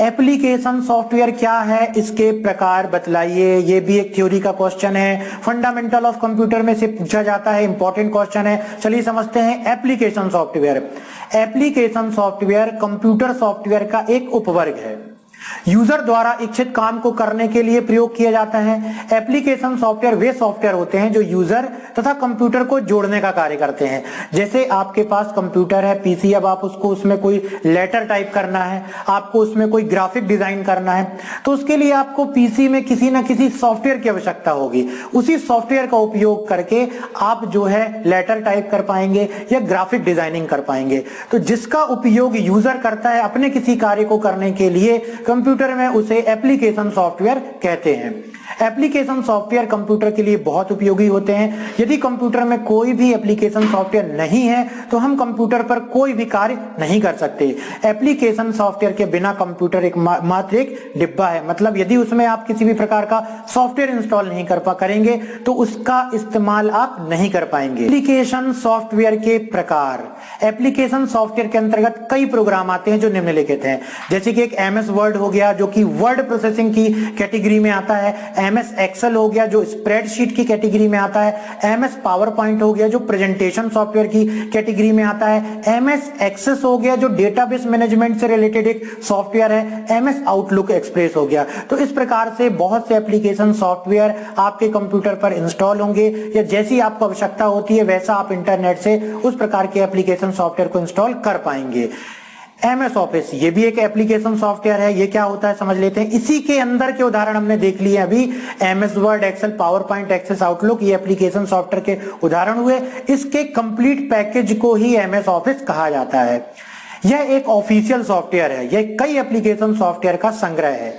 Application software क्या है, इसके प्रकार बतलाइए। ये भी एक थ्योरी का क्वेश्चन है, फंडामेंटल ऑफ कंप्यूटर में से पूछा जाता है, इंपॉर्टेंट क्वेश्चन है। चलिए समझते हैं application software. Application software computer software का एक उपवर्ग है, यूजर द्वारा इच्छित काम को करने के लिए प्रयोग किया जाता है। एप्लीकेशन सॉफ्टवेयर वे सॉफ्टवेयर होते हैं जो यूजर तथा कंप्यूटर को जोड़ने का कार्य करते हैं। जैसे आपके पास कंप्यूटर है, पीसी, अब आप उसको उसमें कोई लेटर टाइप करना है, आपको उसमें कोई ग्राफिक डिजाइन करना है, तो उसके लिए आपको पीसी में किसी ना किसी सॉफ्टवेयर की आवश्यकता होगी। उसी सॉफ्टवेयर का उपयोग करके आप जो है लेटर टाइप कर पाएंगे या ग्राफिक डिजाइनिंग कर पाएंगे। तो जिसका उपयोग यूजर करता है अपने किसी कार्य को करने के लिए कंप्यूटर में, उसे एप्लीकेशन सॉफ्टवेयर कहते हैं। एप्लीकेशन सॉफ्टवेयर कंप्यूटर के लिए बहुत उपयोगी होते हैं। यदि कंप्यूटर में कोई भी एप्लीकेशन सॉफ्टवेयर नहीं है तो हम कंप्यूटर पर कोई भी कार्य नहीं कर सकते। एप्लीकेशन सॉफ्टवेयर के बिना कंप्यूटर एक मात्र एक डिब्बा है, मतलब यदि उसमें आप किसी भी प्रकार का सॉफ्टवेयर इंस्टॉल नहीं करेंगे तो उसका इस्तेमाल आप नहीं कर पाएंगे। एप्लीकेशन सॉफ्टवेयर के प्रकार, एप्लीकेशन सॉफ्टवेयर के अंतर्गत कई प्रोग्राम आते हैं जो निम्नलिखित हैं, जैसे कि एक एमएस वर्ड हो गया जो कि वर्ड प्रोसेसिंग की कैटेगरी में आता है, एमएस एक्सेल हो गया जो स्प्रेडशीट की कैटेगरी में आता है, एमएस पावर पॉइंट हो गया जो प्रेजेंटेशन सॉफ्टवेयर की कैटेगरी में आता है, एमएस एक्सेस हो गया जो डेटाबेस मैनेजमेंट से रिलेटेड एक सॉफ्टवेयर है, एमएस आउटलुक एक्सप्रेस हो गया। तो इस प्रकार से बहुत से एप्लीकेशन सॉफ्टवेयर आपके कंप्यूटर पर इंस्टॉल होंगे, या जैसी आपको आवश्यकता होती है वैसा आप इंटरनेट से उस प्रकार के एप्लीकेशन सॉफ्टवेयर को इंस्टॉल कर पाएंगे। एमएस ऑफिस, ये भी एक एप्लीकेशन सॉफ्टवेयर है। ये क्या होता है समझ लेते हैं। इसी के अंदर के उदाहरण हमने देख लिए अभी, MS Word, Excel, PowerPoint, Access, Outlook, ये एप्लीकेशन सॉफ्टवेयर के उदाहरण हुए। इसके कंप्लीट पैकेज को ही एमएस ऑफिस कहा जाता है। यह एक ऑफिशियल सॉफ्टवेयर है, यह कई एप्लीकेशन सॉफ्टवेयर का संग्रह है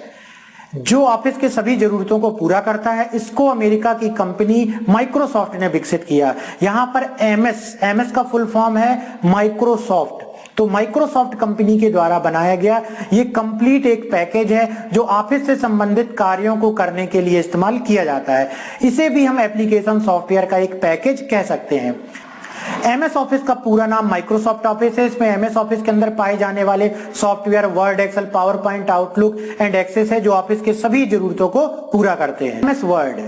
जो ऑफिस के सभी जरूरतों को पूरा करता है। इसको अमेरिका की कंपनी माइक्रोसॉफ्ट ने विकसित किया। यहां पर एमएस का फुल फॉर्म है माइक्रोसॉफ्ट, तो माइक्रोसॉफ्ट कंपनी के द्वारा बनाया गया ये कंप्लीट एक पैकेज है जो ऑफिस से संबंधित कार्यों को करने के लिए इस्तेमाल किया जाता है। इसे भी हम एप्लीकेशन सॉफ्टवेयर का एक पैकेज कह सकते हैं। एमएस ऑफिस का पूरा नाम माइक्रोसॉफ्ट ऑफिस है। इसमें एमएस ऑफिस के अंदर पाए जाने वाले software Word, Excel, PowerPoint, Outlook and Access है जो ऑफिस के सभी जरूरतों को पूरा करते हैं। MS word,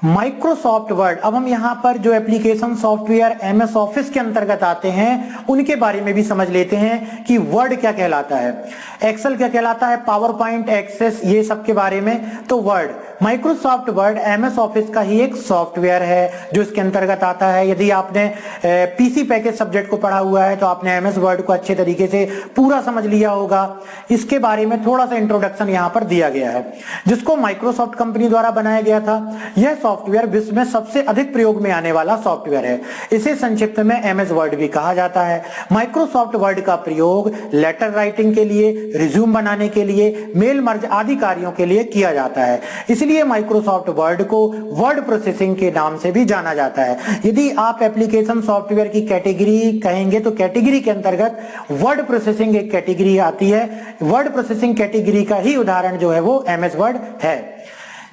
Microsoft word. अब हम यहां पर जो एप्लीकेशन सॉफ्टवेयर एमएस ऑफिस के अंतर्गत आते हैं उनके बारे में भी समझ लेते हैं कि वर्ड क्या कहलाता है, एक्सेल क्या कहलाता है, पावर पॉइंट, एक्सेस, ये सब के बारे में। तो word, Microsoft word MS office का ही एक सॉफ्टवेयर है जो इसके अंतर्गत आता है। यदि आपने पीसी पैकेज सब्जेक्ट को पढ़ा हुआ है तो आपने एमएस वर्ड को अच्छे तरीके से पूरा समझ लिया होगा। इसके बारे में थोड़ा सा इंट्रोडक्शन यहां पर दिया गया है, जिसको माइक्रोसॉफ्ट कंपनी द्वारा बनाया गया था। यह सॉफ्टवेयर विश्व में सबसे अधिक प्रयोग में आने वाला सॉफ्टवेयर है। इसे संक्षिप्त में एमएस वर्ड भी कहा जाता है। माइक्रोसॉफ्ट वर्ड का प्रयोग लेटर राइटिंग के लिए, रिज्यूम बनाने के लिए, मेल मर्ज आदि कार्यों के लिए किया जाता है। इसलिए माइक्रोसॉफ्ट वर्ड को वर्ड प्रोसेसिंग के नाम से भी जाना जाता है। यदि आप एप्लीकेशन सॉफ्टवेयर की कैटेगरी कहेंगे तो कैटेगरी के अंतर्गत वर्ड प्रोसेसिंग एक कैटेगरी आती है। वर्ड प्रोसेसिंग कैटेगरी का ही उदाहरण जो है वो एमएस वर्ड है।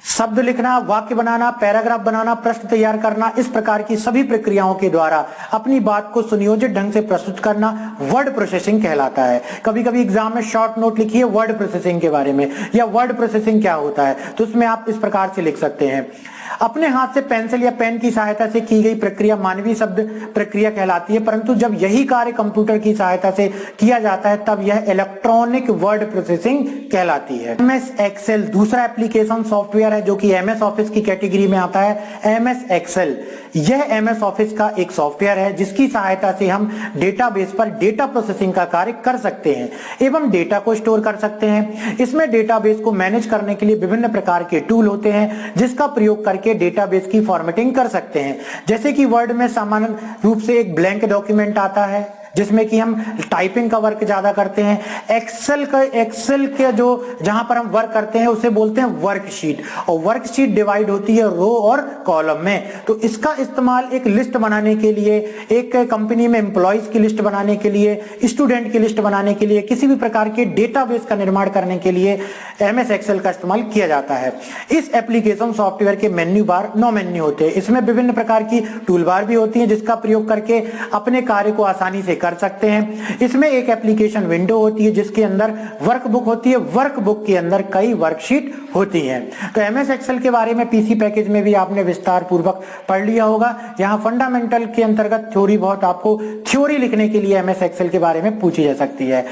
शब्द लिखना, वाक्य बनाना, पैराग्राफ बनाना, प्रश्न तैयार करना, इस प्रकार की सभी प्रक्रियाओं के द्वारा अपनी बात को सुनियोजित ढंग से प्रस्तुत करना वर्ड प्रोसेसिंग कहलाता है। कभी कभी एग्जाम में शॉर्ट नोट लिखिए वर्ड प्रोसेसिंग के बारे में, या वर्ड प्रोसेसिंग क्या होता है, तो उसमें आप इस प्रकार से लिख सकते हैं। अपने हाथ से पेंसिल या पेन की सहायता से की गई प्रक्रिया मानवीय शब्द प्रक्रिया कहलाती है, परंतु जब यही कार्य कंप्यूटर की सहायता से किया जाता है तब यह इलेक्ट्रॉनिक वर्ड प्रोसेसिंग कहलाती है। एमएस एक्सेल दूसरा एप्लीकेशन सॉफ्टवेयर है जो कि एमएस ऑफिस की कैटेगरी में आता है। एमएस एक्सेल यह एमएस ऑफिस का एक सॉफ्टवेयर है जिसकी सहायता से हम डेटाबेस पर डेटा प्रोसेसिंग का कार्य कर सकते हैं एवं डेटा को स्टोर कर सकते हैं। इसमें डेटाबेस को मैनेज करने के लिए विभिन्न प्रकार के टूल होते हैं जिसका प्रयोग करके डेटाबेस की फॉर्मेटिंग कर सकते हैं। जैसे कि वर्ड में सामान्य रूप से एक ब्लैंक डॉक्यूमेंट आता है जिसमें कि हम टाइपिंग का वर्क ज्यादा करते हैं। एक्सेल के जो जहां पर हम वर्क करते हैं उसे बोलते हैं वर्कशीट, और वर्कशीट डिवाइड होती है रो और कॉलम में। तो इसका इस्तेमाल एक लिस्ट बनाने के लिए, एक कंपनी में एम्प्लॉइज की लिस्ट बनाने के लिए, स्टूडेंट की लिस्ट बनाने के लिए, किसी भी प्रकार के डेटाबेस का निर्माण करने के लिए एमएस एक्सेल का इस्तेमाल किया जाता है। इस एप्लीकेशन सॉफ्टवेयर के मेन्यू बार 9 मेन्यू होते हैं। इसमें विभिन्न प्रकार की टूल बार भी होती है जिसका प्रयोग करके अपने कार्य को आसानी से कर सकते हैं। इसमें एक एप्लीकेशन विंडो होती है जिसके अंदर वर्कबुक होती है, वर्कबुक के अंदर कई वर्कशीट होती हैं। तो एमएस एक्सेल के बारे में पीसी पैकेज में भी आपने विस्तार पूर्वक पढ़ लिया होगा। यहाँ फंडामेंटल के अंतर्गत थ्योरी बहुत आपको थ्योरी लिखने के लिए एमएस एक्सेल के बारे में पूछी जा सकती है।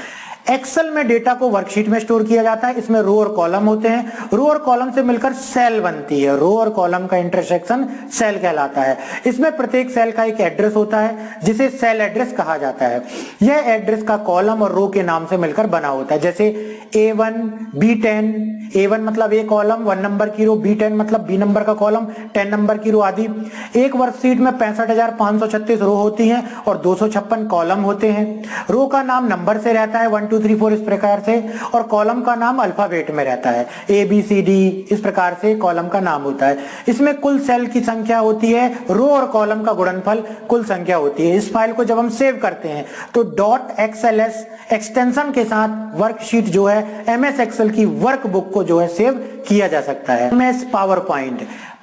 एक्सेल में डेटा को वर्कशीट में स्टोर किया जाता है। इसमें रो और कॉलम होते हैं, रो और कॉलम से मिलकर सेल बनती है, रो और कॉलम का इंटरसेक्शन सेल कहलाता है। इसमें प्रत्येक सेल का एक एड्रेस होता है जिसे सेल एड्रेस कहा जाता है। यह एड्रेस का कॉलम और रो के नाम से मिलकर बना होता है, जैसे A1 B10, A1 मतलब ए कॉलम 1 नंबर की रो, B10 मतलब B नंबर का कॉलम 10 नंबर की रो आदि। एक वर्कशीट में 65,536 रो होती हैं और 256 कॉलम होते हैं। रो का नाम नंबर से रहता है 1 2 3 4 इस प्रकार से, और कॉलम का नाम अल्फाबेट में रहता है ABCD इस प्रकार से कॉलम का नाम होता है। इसमें कुल सेल की संख्या होती है, रो और कॉलम का गुणनफल कुल संख्या होती है। इस फाइल को जब हम सेव करते हैं तो .xls एक्सटेंशन के साथ वर्कशीट जो है एमएस एक्सेल की वर्कबुक को जो है सेव किया जा सकता है। MS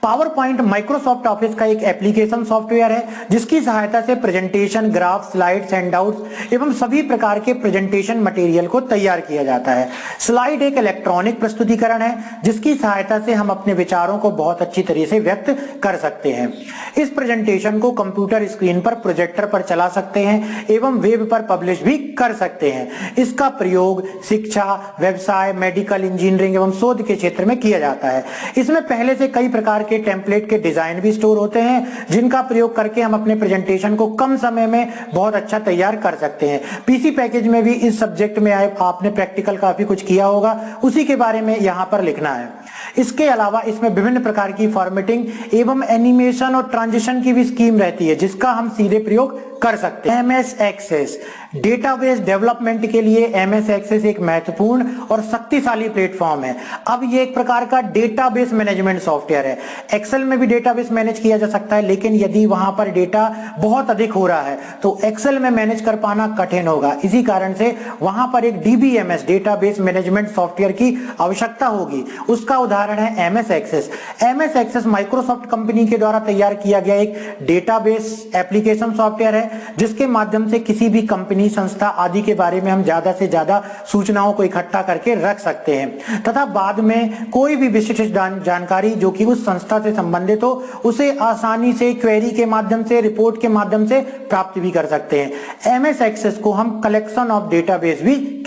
power point Microsoft office का एक एप्लीकेशन सॉफ्टवेयर है जिसकी सहायता से प्रेजेंटेशन, ग्राफ, स्लाइड्स, हैंडआउट्स एवं सभी प्रकार के प्रेजेंटेशन मटेरियल को तैयार किया जाता है। स्लाइड एक इलेक्ट्रॉनिक प्रस्तुतिकरण है जिसकी सहायता से हम अपने विचारों को बहुत अच्छी तरह से व्यक्त कर सकते हैं। इस प्रेजेंटेशन को कंप्यूटर स्क्रीन पर प्रोजेक्टर पर चला सकते हैं एवं वेब पर पब्लिश भी कर सकते हैं। इसका प्रयोग शिक्षा, व्यवसाय, मेडिकल, इंजीनियरिंग एवं शोध के क्षेत्र में किया जाता है। इसमें पहले से कई प्रकार के टेम्पलेट के डिजाइन भी स्टोर होते हैं जिनका प्रयोग करके हम अपने प्रेजेंटेशन को कम समय में बहुत अच्छा तैयार कर सकते हैं। पीसी पैकेज में भी इस सब्जेक्ट में आपने प्रैक्टिकल काफी कुछ किया होगा, उसी के बारे में यहां पर लिखना है। इसके अलावा इसमें विभिन्न प्रकार की फॉर्मेटिंग एवं एनिमेशन और ट्रांजिशन की भी स्कीम रहती है जिसका हम सीधे प्रयोग कर सकते हैं। एमएस एक्सेस डेटाबेस डेवलपमेंट के लिए एमएस एक्सेस एक महत्वपूर्ण और शक्तिशाली प्लेटफॉर्म है। अब ये एक प्रकार का डेटाबेस मैनेजमेंट सॉफ्टवेयर है। एक्सेल में भी डेटाबेस मैनेज किया जा सकता है, लेकिन यदि वहां पर डेटा बहुत अधिक हो रहा है तो एक्सेल में मैनेज कर पाना कठिन होगा। इसी कारण से वहां पर एक डीबीएमएस डेटाबेस मैनेजमेंट सॉफ्टवेयर की आवश्यकता होगी। उसका उदाहरण है MS Access. MS Access Microsoft company के द्वारा तैयार किया गया एक डेटाबेस एप्लीकेशन सॉफ्टवेयर है जिसके माध्यम से किसी भी कंपनी, संस्था आदि के बारे में हम ज्यादा से ज्यादा सूचनाओं को इकट्ठा करके रख सकते हैं तथा बाद में कोई भी विशिष्ट जानकारी जो कि उस संस्था से संबंधित हो उसे आसानी से क्वेरी के माध्यम से, रिपोर्ट के माध्यम से प्राप्त भी कर सकते हैं। एमएस एक्सेस को हम कलेक्शन ऑफ डेटाबेस भी।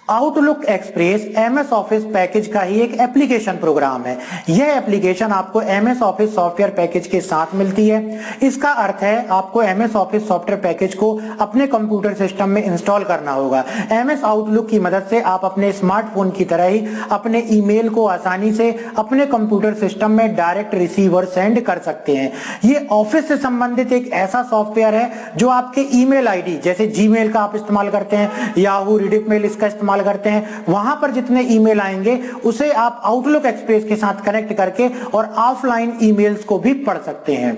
Outlook express MS office package का ही एक एप्लीकेशन प्रोग्राम है। यह एप्लीकेशन आपको एमएस ऑफिस सॉफ्टवेयर पैकेज के साथ मिलती है। इसका अर्थ है आपको एमएस ऑफिस सॉफ्टवेयर पैकेज को अपने कंप्यूटर सिस्टम में इंस्टॉल करना होगा। एमएस आउटलुक की मदद से आप अपने स्मार्टफोन की तरह ही अपने ईमेल को आसानी से अपने कंप्यूटर सिस्टम में डायरेक्ट रिसीव और सेंड कर सकते हैं। ये ऑफिस से संबंधित एक ऐसा सॉफ्टवेयर है जो आपके ईमेल आईडी, जैसे जीमेल का आप इस्तेमाल करते हैं, याहू, रिडिपमेल इसका इस्तेमाल करते हैं, वहां पर जितने ईमेल आएंगे उसे आप आउटलुक एक्सप्रेस के साथ कनेक्ट करके और ऑफलाइन ईमेल्स को भी पढ़ सकते हैं।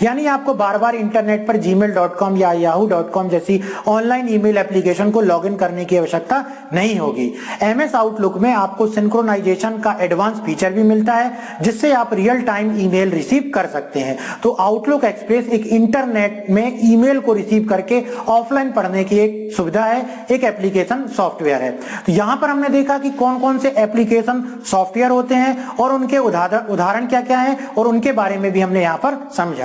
यानी आपको बार बार इंटरनेट पर gmail.com या yahoo.com जैसी ऑनलाइन ईमेल एप्लीकेशन को लॉगिन करने की आवश्यकता नहीं होगी। एमएस आउटलुक में आपको सिंक्रोनाइजेशन का एडवांस फीचर भी मिलता है जिससे आप रियल टाइम ईमेल रिसीव कर सकते हैं। तो आउटलुक एक्सप्रेस एक इंटरनेट में ईमेल को रिसीव करके ऑफलाइन पढ़ने की एक सुविधा है, एक एप्लीकेशन सॉफ्टवेयर है। तो यहां पर हमने देखा कि कौन कौन से एप्लीकेशन सॉफ्टवेयर होते हैं और उनके उदाहरण क्या क्या हैं और उनके बारे में भी हमने यहां पर समझा।